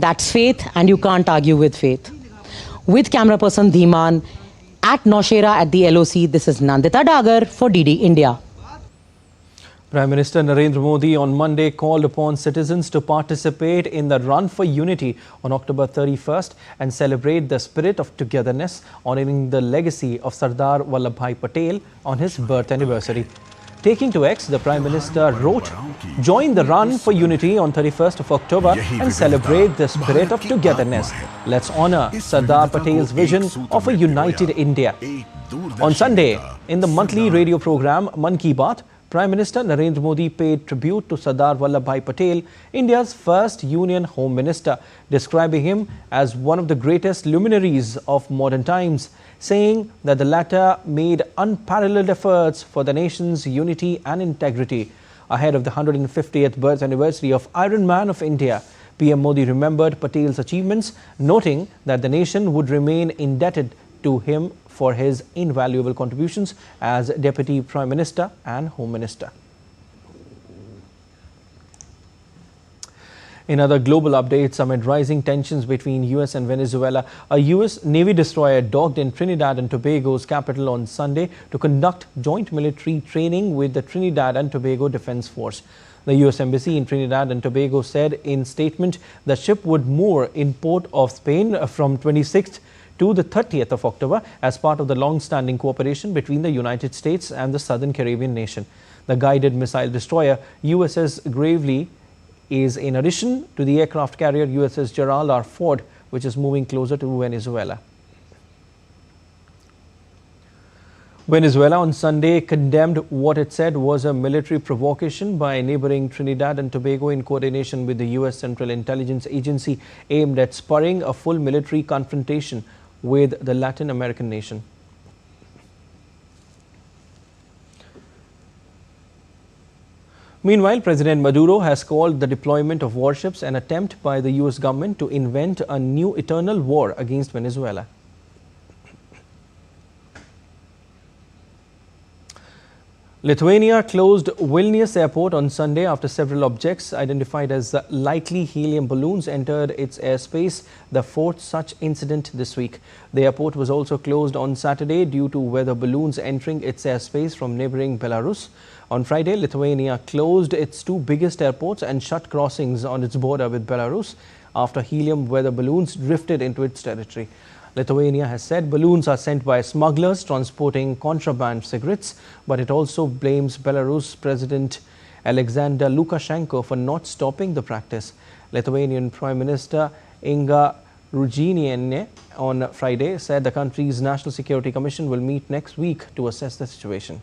That's faith, and you can't argue with faith. With camera person Dhiman at Noshera at the LOC, this is Nandita Dagar for DD India. Prime Minister Narendra Modi on Monday called upon citizens to participate in the Run for Unity on October 31st and celebrate the spirit of togetherness, honouring the legacy of Sardar Vallabhbhai Patel on his birth anniversary. Taking to X, the Prime Minister wrote, "Join the Run for Unity on 31st of October and celebrate the spirit of togetherness. Let's honour Sardar Patel's vision of a united India." On Sunday, in the monthly radio programme Man Ki Baat, Prime Minister Narendra Modi paid tribute to Sardar Vallabhbhai Patel, India's first Union Home Minister, describing him as one of the greatest luminaries of modern times, saying that the latter made unparalleled efforts for the nation's unity and integrity. Ahead of the 150th birth anniversary of Iron Man of India, PM Modi remembered Patel's achievements, noting that the nation would remain indebted to him for his invaluable contributions as Deputy Prime Minister and Home Minister. In other global updates, amid rising tensions between US and Venezuela, a US Navy destroyer docked in Trinidad and Tobago's capital on Sunday to conduct joint military training with the Trinidad and Tobago Defense Force. The US Embassy in Trinidad and Tobago said in statement the ship would moor in Port of Spain from 26th to the 30th of October as part of the long-standing cooperation between the United States and the Southern Caribbean nation. The guided missile destroyer USS Gravely is in addition to the aircraft carrier USS Gerald R. Ford, which is moving closer to Venezuela. Venezuela on Sunday condemned what it said was a military provocation by neighboring Trinidad and Tobago in coordination with the US Central Intelligence Agency aimed at spurring a full military confrontation with the Latin American nation. Meanwhile, President Maduro has called the deployment of warships an attempt by the US government to invent a new eternal war against Venezuela. Lithuania closed Vilnius airport on Sunday after several objects identified as likely helium balloons entered its airspace, the fourth such incident this week. The airport was also closed on Saturday due to weather balloons entering its airspace from neighboring Belarus. On Friday, Lithuania closed its two biggest airports and shut crossings on its border with Belarus after helium weather balloons drifted into its territory. Lithuania has said balloons are sent by smugglers transporting contraband cigarettes, but it also blames Belarus President Alexander Lukashenko for not stopping the practice. Lithuanian Prime Minister Inga Ruginiene on Friday said the country's National Security Commission will meet next week to assess the situation.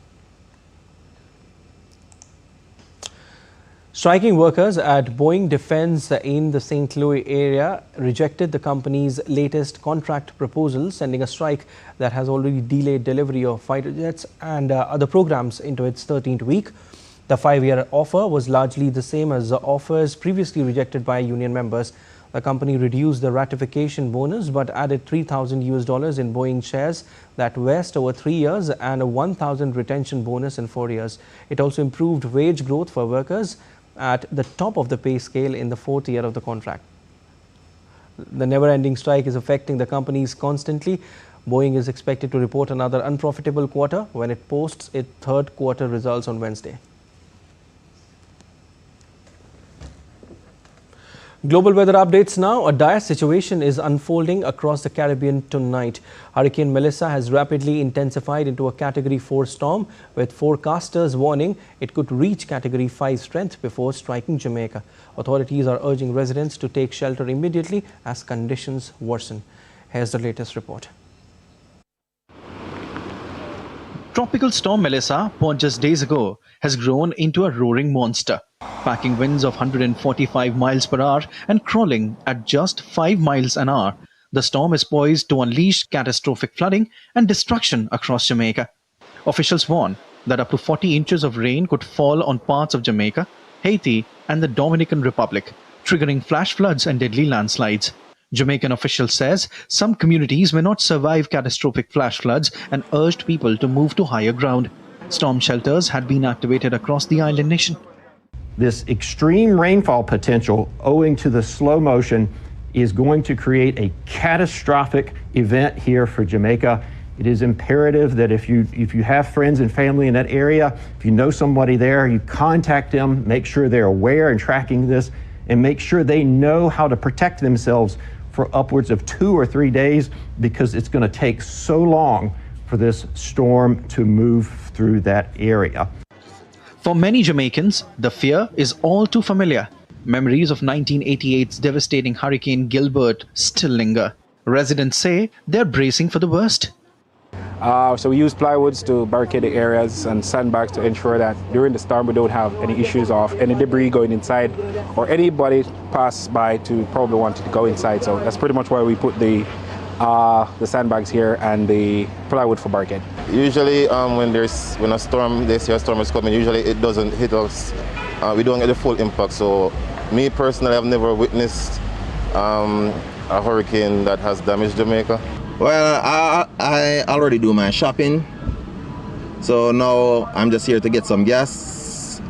Striking workers at Boeing Defense in the St. Louis area rejected the company's latest contract proposal, sending a strike that has already delayed delivery of fighter jets and other programs into its 13th week. The 5-year offer was largely the same as the offers previously rejected by union members. The company reduced the ratification bonus but added $3,000 in Boeing shares that vest over 3 years and a $1,000 retention bonus in 4 years. It also improved wage growth for workers at the top of the pay scale in the 4th year of the contract. The never-ending strike is affecting the companies constantly. Boeing is expected to report another unprofitable quarter when it posts its third quarter results on Wednesday. Global weather updates now. A dire situation is unfolding across the Caribbean tonight. Hurricane Melissa has rapidly intensified into a Category 4 storm, with forecasters warning it could reach Category 5 strength before striking Jamaica. Authorities are urging residents to take shelter immediately as conditions worsen. Here's the latest report. Tropical storm Melissa, born just days ago, has grown into a roaring monster, packing winds of 145 miles per hour and crawling at just 5 miles an hour. The storm is poised to unleash catastrophic flooding and destruction across Jamaica. Officials warn that up to 40 inches of rain could fall on parts of Jamaica, Haiti, and the Dominican Republic, triggering flash floods and deadly landslides. Jamaican official says some communities may not survive catastrophic flash floods and urged people to move to higher ground. Storm shelters had been activated across the island nation. This extreme rainfall potential, owing to the slow motion is going to create a catastrophic event here for Jamaica. It is imperative that if you have friends and family in that area, if you know somebody there, you contact them, make sure they're aware and tracking this, and make sure they know how to protect themselves for upwards of 2 or 3 days, because it's going to take so long for this storm to move through that area. For many Jamaicans, the fear is all too familiar. Memories of 1988's devastating Hurricane Gilbert still linger. Residents say they're bracing for the worst. So we use plywoods to barricade the areas and sandbags to ensure that during the storm we don't have any issues of any debris going inside or anybody pass by to probably want to go inside. So that's pretty much why we put the sandbags here and the plywood for barricade. Usually when a storm, they say a storm is coming, usually it doesn't hit us. We don't get the full impact. So me personally, I've never witnessed a hurricane that has damaged Jamaica. Well, I already do my shopping, so now I'm just here to get some gas,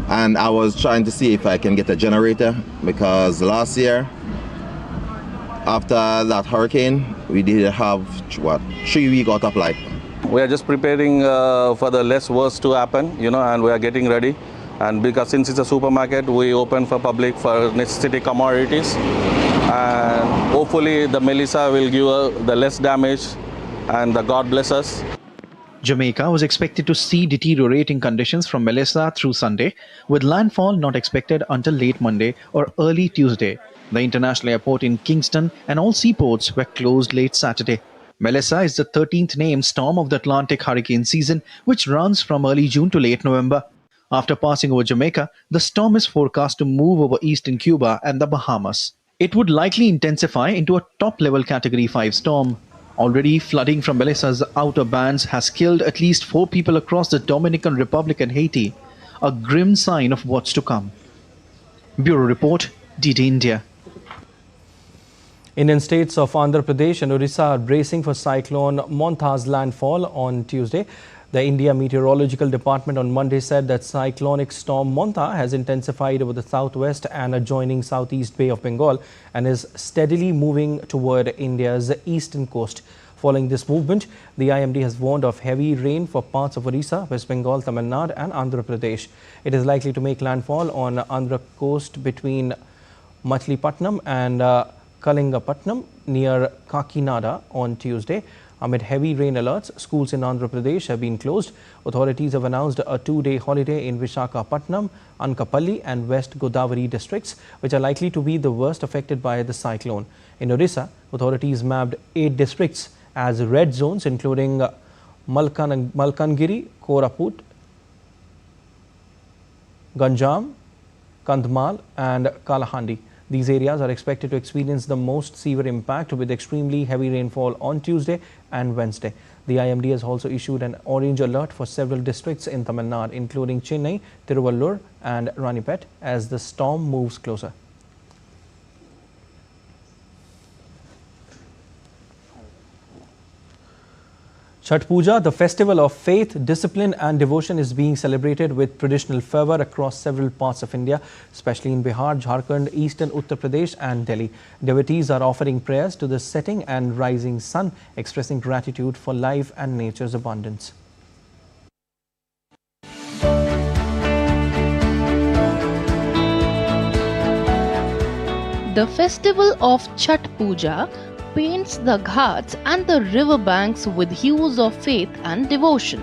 and I was trying to see if I can get a generator, because last year after that hurricane we did have 3 weeks out of light. We are just preparing for the less worst to happen, and we are getting ready. And because since it's a supermarket, we open for public for necessity commodities. And hopefully the Melissa will give the less damage, and God bless us. Jamaica was expected to see deteriorating conditions from Melissa through Sunday, with landfall not expected until late Monday or early Tuesday. The international airport in Kingston and all seaports were closed late Saturday. Melissa is the 13th named storm of the Atlantic hurricane season, which runs from early June to late November. After passing over Jamaica, the storm is forecast to move over eastern Cuba and the Bahamas. It would likely intensify into a top-level Category 5 storm. Already, flooding from Melissa's outer bands has killed at least 4 people across the Dominican Republic and Haiti, a grim sign of what's to come. Bureau Report, DD India. Indian states of Andhra Pradesh and Orissa are bracing for Cyclone Montha's landfall on Tuesday. The India Meteorological Department on Monday said that cyclonic storm Montha has intensified over the southwest and adjoining southeast Bay of Bengal and is steadily moving toward India's eastern coast. Following this movement, the IMD has warned of heavy rain for parts of Orissa, West Bengal, Tamil Nadu and Andhra Pradesh. It is likely to make landfall on Andhra coast between Machilipatnam and Kalingapatnam near Kakinada on Tuesday. Amid heavy rain alerts, schools in Andhra Pradesh have been closed. Authorities have announced a 2-day holiday in Visakhapatnam, Ankappally and West Godavari districts, which are likely to be the worst affected by the cyclone. In Orissa, authorities mapped 8 districts as red zones, including Malkangiri, Koraput, Ganjam, Kandhmal and Kalahandi. These areas are expected to experience the most severe impact with extremely heavy rainfall on Tuesday and Wednesday. The IMD has also issued an orange alert for several districts in Tamil Nadu, including Chennai, Tiruvallur and Ranipet, as the storm moves closer. Chhath Puja, the festival of faith, discipline and devotion, is being celebrated with traditional fervor across several parts of India, especially in Bihar, Jharkhand, eastern Uttar Pradesh and Delhi. Devotees are offering prayers to the setting and rising sun, expressing gratitude for life and nature's abundance. The festival of Chhath Puja paints the ghats and the river banks with hues of faith and devotion.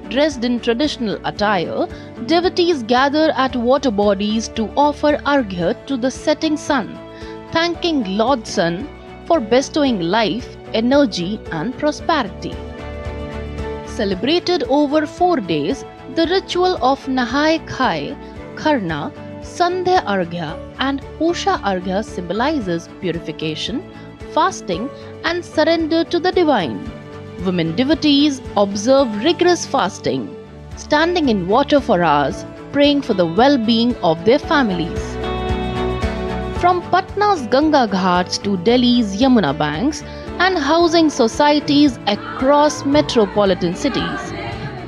Dressed in traditional attire, devotees gather at water bodies to offer arghya to the setting sun, thanking Lord Sun for bestowing life, energy and prosperity. Celebrated over 4 days, the ritual of Nahai Khai, Kharna, Sandhya Arghya and Usha Arghya symbolizes purification, fasting and surrender to the divine. Women devotees observe rigorous fasting, standing in water for hours, praying for the well-being of their families. From Patna's Ganga Ghats to Delhi's Yamuna banks and housing societies across metropolitan cities,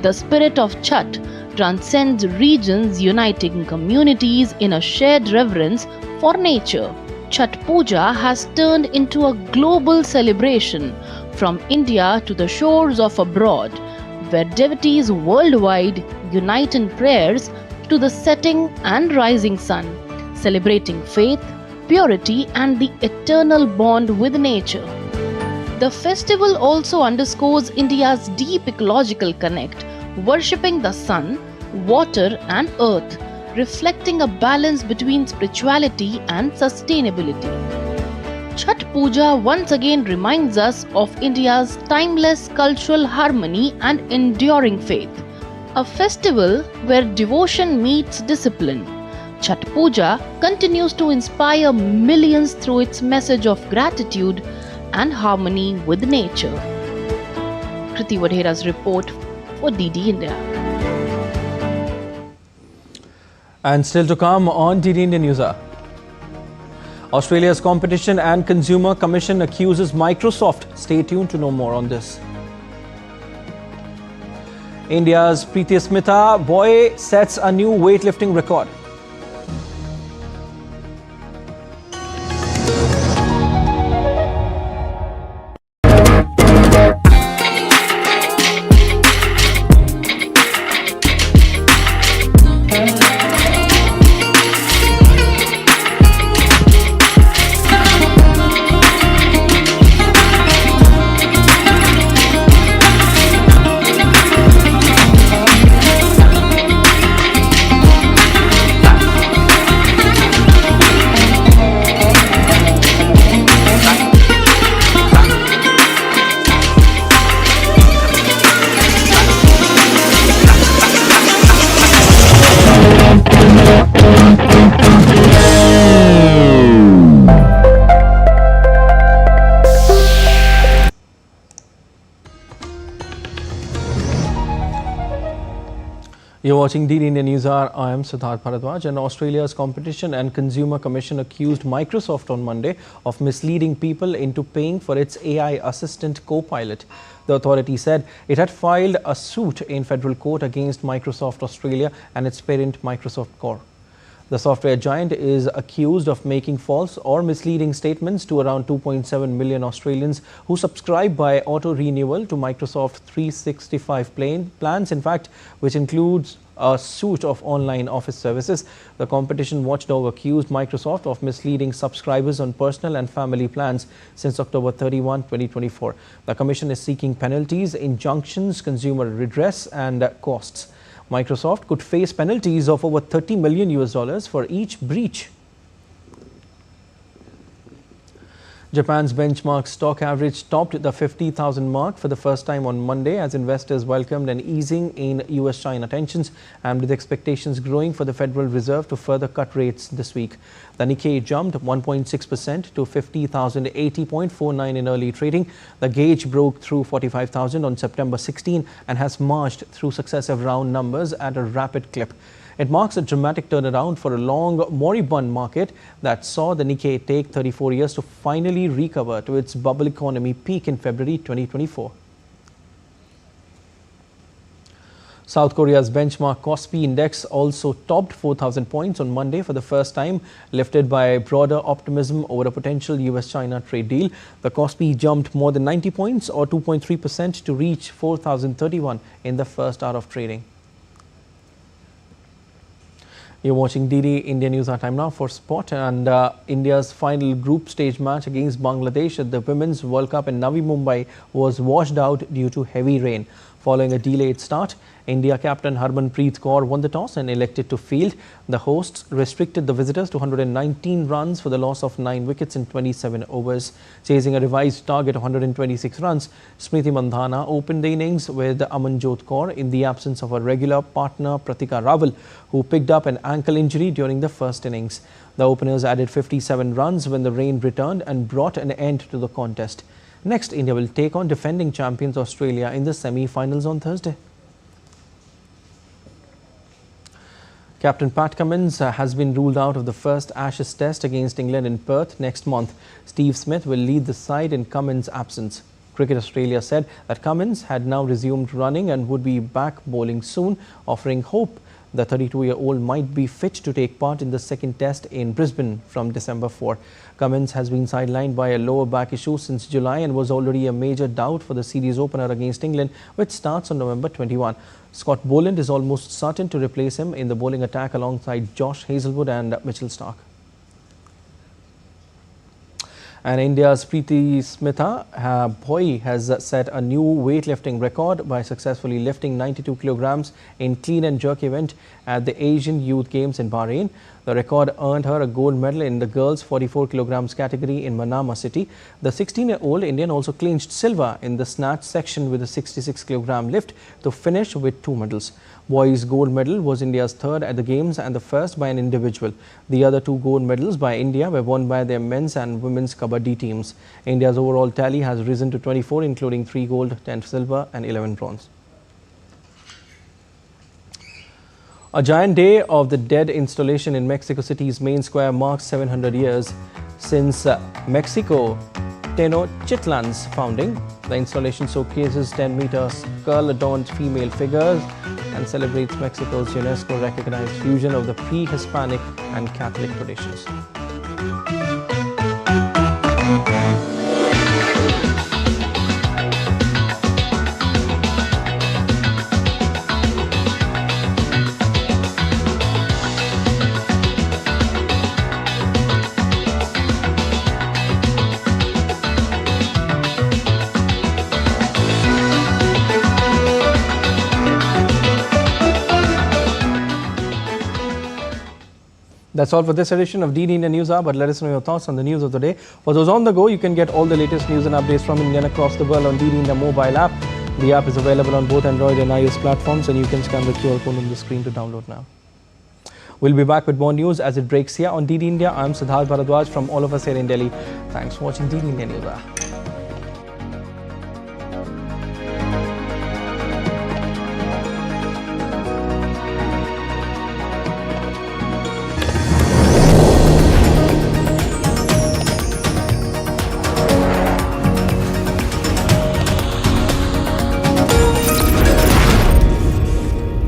the spirit of Chhath transcends regions, uniting communities in a shared reverence for nature. Chhath Puja has turned into a global celebration from India to the shores of abroad, where devotees worldwide unite in prayers to the setting and rising sun, celebrating faith, purity, and the eternal bond with nature. The festival also underscores India's deep ecological connect, worshipping the sun, water, and earth, reflecting a balance between spirituality and sustainability. Chhath Puja once again reminds us of India's timeless cultural harmony and enduring faith. A festival where devotion meets discipline, Chhath Puja continues to inspire millions through its message of gratitude and harmony with nature. Kriti Vadhera's report for DD India. And still to come on DD India Newshour. Australia's Competition and Consumer Commission accuses Microsoft. Stay tuned to know more on this. India's Preeti Smita boy sets a new weightlifting record. You're watching DD India Newshour. I am Chhath Bharadwaj, and Australia's Competition and Consumer Commission accused Microsoft on Monday of misleading people into paying for its AI assistant Copilot. The authority said it had filed a suit in federal court against Microsoft Australia and its parent Microsoft Corp. The software giant is accused of making false or misleading statements to around 2.7 million Australians who subscribe by auto-renewal to Microsoft 365 plans, in fact, which includes a suite of online office services. The competition watchdog accused Microsoft of misleading subscribers on personal and family plans since October 31, 2024. The commission is seeking penalties, injunctions, consumer redress and costs. Microsoft could face penalties of over $30 million for each breach. Japan's benchmark stock average topped the 50,000 mark for the first time on Monday as investors welcomed an easing in US-China tensions and with expectations growing for the Federal Reserve to further cut rates this week. The Nikkei jumped 1.6% to 50,080.49 in early trading. The gauge broke through 45,000 on September 16 and has marched through successive round numbers at a rapid clip. It marks a dramatic turnaround for a long moribund market that saw the Nikkei take 34 years to finally recover to its bubble economy peak in February 2024. South Korea's benchmark Kospi index also topped 4,000 points on Monday for the first time, lifted by broader optimism over a potential US-China trade deal. The Kospi jumped more than 90 points or 2.3% to reach 4,031 in the first hour of trading. You're watching DD India News. Our time now for sport, and India's final group stage match against Bangladesh at the Women's World Cup in Navi Mumbai was washed out due to heavy rain. Following a delayed start, India captain Harmanpreet Kaur won the toss and elected to field. The hosts restricted the visitors to 119 runs for the loss of 9 wickets in 27 overs. Chasing a revised target of 126 runs, Smriti Mandhana opened the innings with Amanjot Kaur in the absence of her regular partner Pratika Rawal, who picked up an ankle injury during the first innings. The openers added 57 runs when the rain returned and brought an end to the contest. Next, India will take on defending champions Australia in the semi-finals on Thursday. Captain Pat Cummins has been ruled out of the first Ashes test against England in Perth next month. Steve Smith will lead the side in Cummins' absence. Cricket Australia said that Cummins had now resumed running and would be back bowling soon, offering hope The 32-year-old might be fit to take part in the second test in Brisbane from December 4. Cummins has been sidelined by a lower back issue since July and was already a major doubt for the series opener against England, which starts on November 21. Scott Boland is almost certain to replace him in the bowling attack alongside Josh Hazlewood and Mitchell Starc. And India's Preeti Smitha Bhoi has set a new weightlifting record by successfully lifting 92 kilograms in clean and jerk event at the Asian Youth Games in Bahrain. The record earned her a gold medal in the girls 44 kilograms category in Manama City. The 16-year-old Indian also clinched silver in the snatch section with a 66 kilogram lift to finish with 2 medals. Boys' gold medal was India's third at the Games and the first by an individual. The other 2 gold medals by India were won by their men's and women's kabaddi teams. India's overall tally has risen to 24, including 3 gold, 10 silver and 11 bronze. A giant Day of the Dead installation in Mexico City's main square marks 700 years since Mexico Tenochtitlan's founding. The installation showcases 10-meter skull-adorned female figures and celebrates Mexico's UNESCO-recognized fusion of the pre-Hispanic and Catholic traditions. That's all for this edition of DD India News Hour, but let us know your thoughts on the news of the day. For those on the go, you can get all the latest news and updates from India and across the world on DD India mobile app. The app is available on both Android and iOS platforms, and you can scan the QR code on the screen to download now. We'll be back with more news as it breaks here on DD India. I'm Siddharth Bharadwaj from all of us here in Delhi. Thanks for watching DD India News Hour.